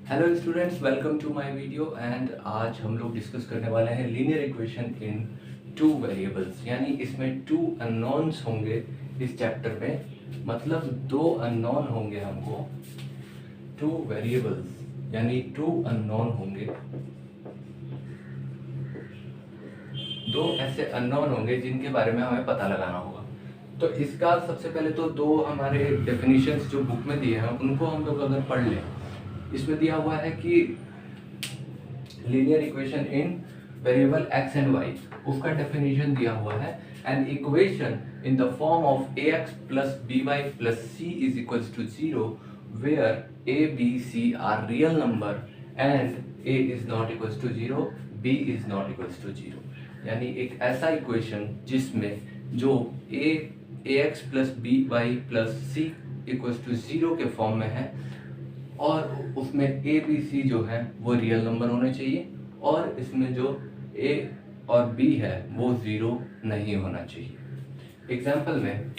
Hello students, welcome to my video. And आज हम लोग डिस्कस करने वाले हैं linear equation in two variables, यानी इसमें टू अननोन्स होंगे इस चैप्टर में। मतलब दो अननोन होंगे हमको, टू वेरिएबल्स यानी टू अननोन होंगे, दो ऐसे अननोन होंगे जिनके बारे में हमें पता लगाना होगा। तो इसका सबसे पहले तो दो हमारे डेफिनेशंस जो बुक में दिए हैं उनको हम लोग अगर पढ़ लें। इसमें दिया हुआ है कि linear equation in variable x and y, उसका डेफिनेशन दिया हुआ है। An equation in the form of a x plus b y plus c is equals to zero where a b c are real number and a is not equals to zero, b is not equals to zero. यानी एक ऐसा equation जिसमें जो a x plus b y plus c equals to zero के form में है और उसमें ए बी सी जो है वो रियल नंबर होने चाहिए और इसमें जो ए और बी है वो जीरो नहीं होना चाहिए। एग्जाम्पल में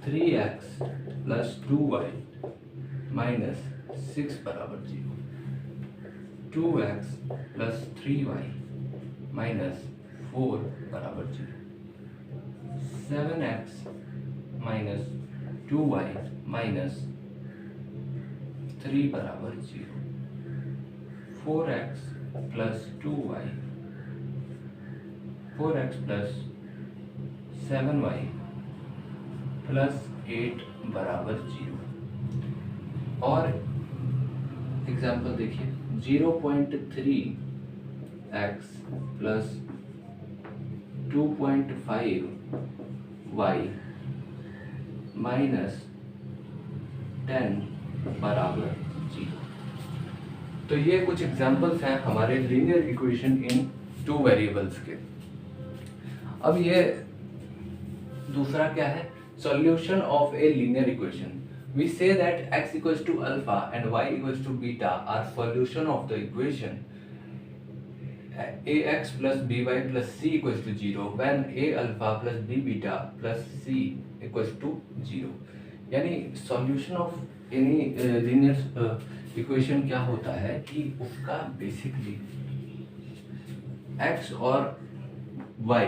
3x प्लस 2y माइनस 6 बराबर zero, 2x plus 3y minus 4 बराबर zero, 7x minus 2y minus 3 बराबर zero, 4x plus 2y, 4x plus 7y plus 8 बराबर जीरो। और एग्जाम्पल देखिए 0.3x प्लस 2.5y माइनस 10 बराबर जीरो। तो ये कुछ एग्जाम्पल्स हैं हमारे linear equation in two variables के। अब ये दूसरा क्या है? Solution of a linear equation. We say that x equals to alpha and y equals to beta are solution of the equation ax plus by plus c equals to 0 when a alpha plus b beta plus c equals to 0। यानी solution of any linear equation क्या होता है कि उसका basically x और y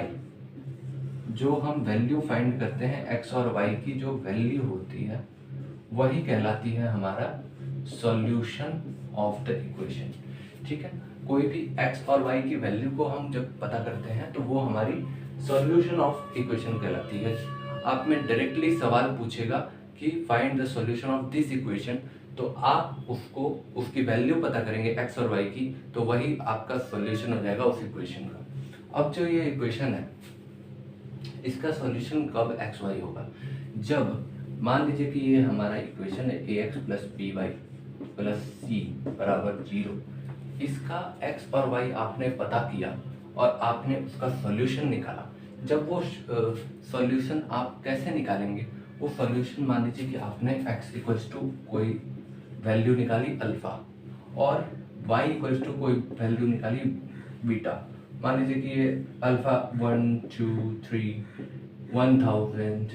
जो हम value find करते हैं, x और y की जो वैल्यू होती है वही कहलाती है हमारा सॉल्यूशन ऑफ द इक्वेशन। ठीक है, कोई भी x और y की वैल्यू को हम जब पता करते हैं तो वो हमारी सॉल्यूशन ऑफ इक्वेशन कहलाती है। आप में डायरेक्टली सवाल पूछेगा कि find the solution of this equation, तो आप उसको उसकी वैल्यू पता करेंगे x और y की, तो वही आपका सॉल्यूशन हो जाएगा उस इक्वेशन का। अब जो ये इक्वेशन है इसका सॉल्यूशन कब x y होगा? जब मान लीजिए कि ये हमारा इक्वेशन है ax plus b y plus c बराबर जीरो। इसका x और y आपने पता किया और आपने उसका सॉल्यूशन निकाला। जब वो सॉल्यूशन आप कैसे निकालेंगे? वो सॉल्यूशन मान लीजिए कि आपने x इक्वल्स टू कोई वैल्यू निकाली अल्फा और y इक्वल्स टू कोई वैल्यू निकाली बीटा। मान लीजिए कि ये अल्फा 1 2 3 1000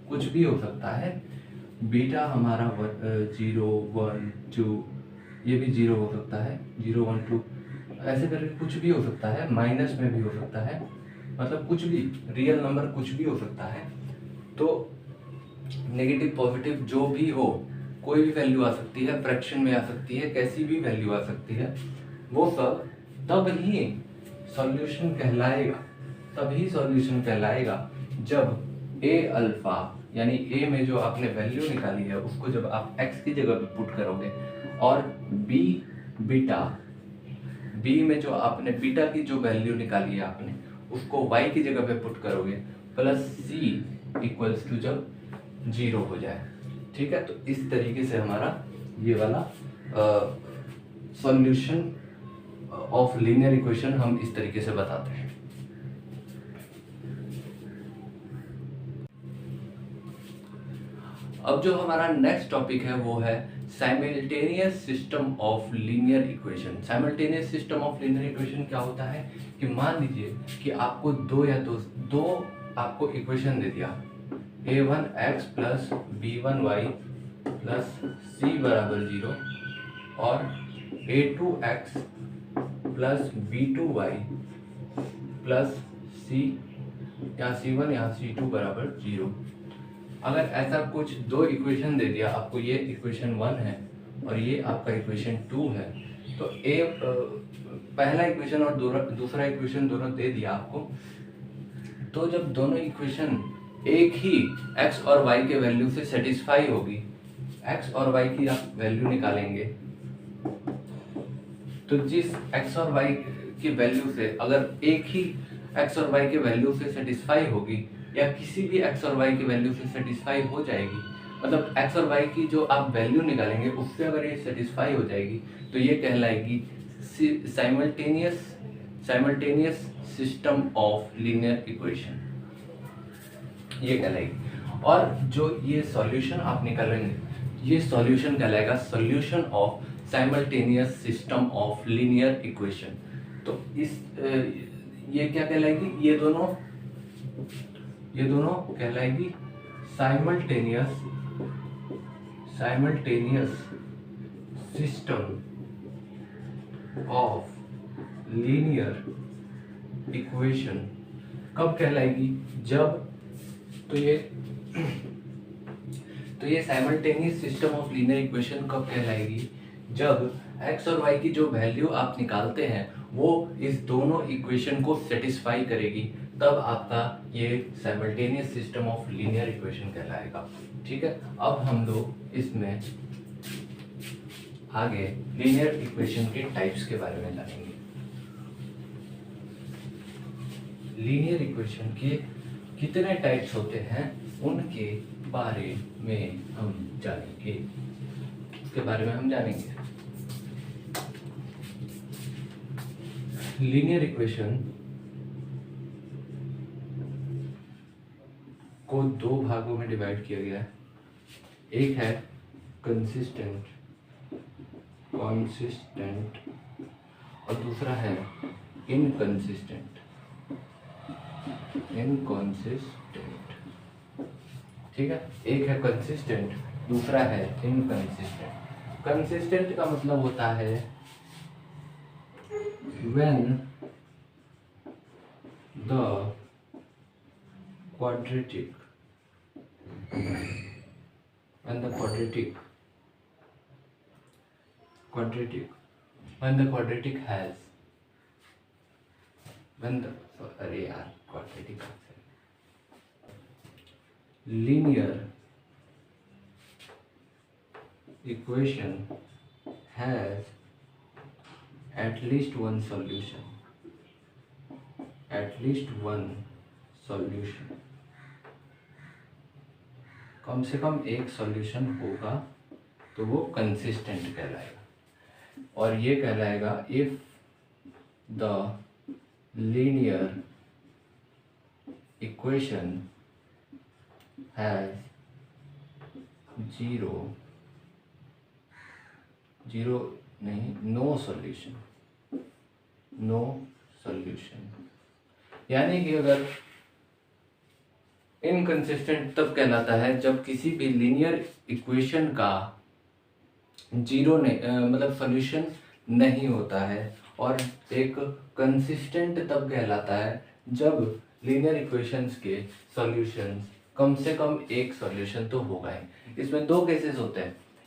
कुछ भी हो सकता है, बीटा हमारा 0 1 2 ये भी 0 हो सकता है, 0 1 2 ऐसे करके कुछ भी हो सकता है, माइनस में भी हो सकता है, मतलब कुछ भी रियल नंबर कुछ भी हो सकता है। तो नेगेटिव पॉजिटिव जो भी हो, कोई भी वैल्यू आ सकती है, फ्रैक्शन में आ सकती है, कैसी भी वैल्यू आ सकती है, वो सब तब ही सॉल्यूशन कहलाएगा, तभी सॉल्यूशन कहलाएगा जब ए अल्फा यानी ए में जो आपने वैल्यू निकाली है उसको जब आप x की जगह पे पुट करोगे और बी बीटा, बी में जो आपने बीटा की जो वैल्यू निकाली है आपने उसको y की जगह पे पुट करोगे प्लस c इक्वल्स टू जब जीरो हो जाए। ठीक है, तो इस तरीके से हमारा ये वाला सॉल्यूशन ऑफ लीनियर इक्वेशन हम इस तरीके से बताते हैं। अब जो हमारा नेक्स्ट टॉपिक है वो है simultaneous system of linear equation. Simultaneous system of linear equation क्या होता है कि मान लीजिए कि आपको दो आपको इक्वेशन दे दिया, a1x plus b1y plus c बराबर 0 और a2x प्लस b2y प्लस सी, यहाँ c1 यहाँ c2 बराबर 0। अगर ऐसा कुछ दो इक्वेशन दे दिया आपको, ये इक्वेशन 1 है और ये आपका इक्वेशन 2 है, तो पहला इक्वेशन और दूसरा इक्वेशन दोनों दे दिया आपको, तो जब दोनों इक्वेशन एक ही x और y के वैल्यू से सेटिस्फाई होगी, x और y की आप वैल्यू निकालेंगे, तो जिस x और y की वैल्यू से अगर एक ही x और y के वैल्यू से सेटिस्फाई होगी या किसी भी x और y की वैल्यू से सेटिस्फाई हो जाएगी, मतलब x और y की जो आप वैल्यू निकालेंगे उससे अगर ये सेटिस्फाई हो जाएगी तो ये कहलाएगी simultaneous system of linear equation, ये कहलाएगी। और जो ये सॉल्यूशन आप निकालेंगे, ये सॉल्यूशन कहलाएगा solution of simultaneous system of linear equation. तो इस ये क्या कहलाएगी, ये दोनों कहलाएगी simultaneous system of linear equation. कब कहलाएगी, जब तो ये simultaneous system of linear equation कब कहलाएगी, जब x और y की जो वैल्यू आप निकालते हैं वो इस दोनों इक्वेशन को सेटिस्फाई करेगी, तब आपका ये simultaneous system of linear equation कहलाएगा। ठीक है, अब हम लोग इसमें आगे लीनियर इक्वेशन के टाइप्स के बारे में जानेंगे। लीनियर इक्वेशन के कितने टाइप्स होते हैं उनके बारे में हम जानेंगे, इसके बारे में हम जानेंगे। लीनियर इक्वेशन को दो भागों में डिवाइड किया गया है। एक है कंसिस्टेंट और दूसरा है इनकंसिस्टेंट। ठीक है, एक है कंसिस्टेंट, दूसरा है इनकंसिस्टेंट। कंसिस्टेंट का मतलब होता है when the quadratic has linear equation has at least one solution, कम से कम एक सॉल्यूशन होगा तो वो कंसिस्टेंट कहलाएगा। और ये कहलाएगा if the linear equation has no solution. यानी कि अगर इनकंसिस्टेंट तब कहलाता है जब किसी भी लीनियर इक्वेशन का मतलब सॉल्यूशन नहीं होता है, और एक कंसिस्टेंट तब कहलाता है जब लीनियर इक्वेशंस के सॉल्यूशंस कम से कम एक सॉल्यूशन तो होगा ही। इसमें दो केसेस होते हैं,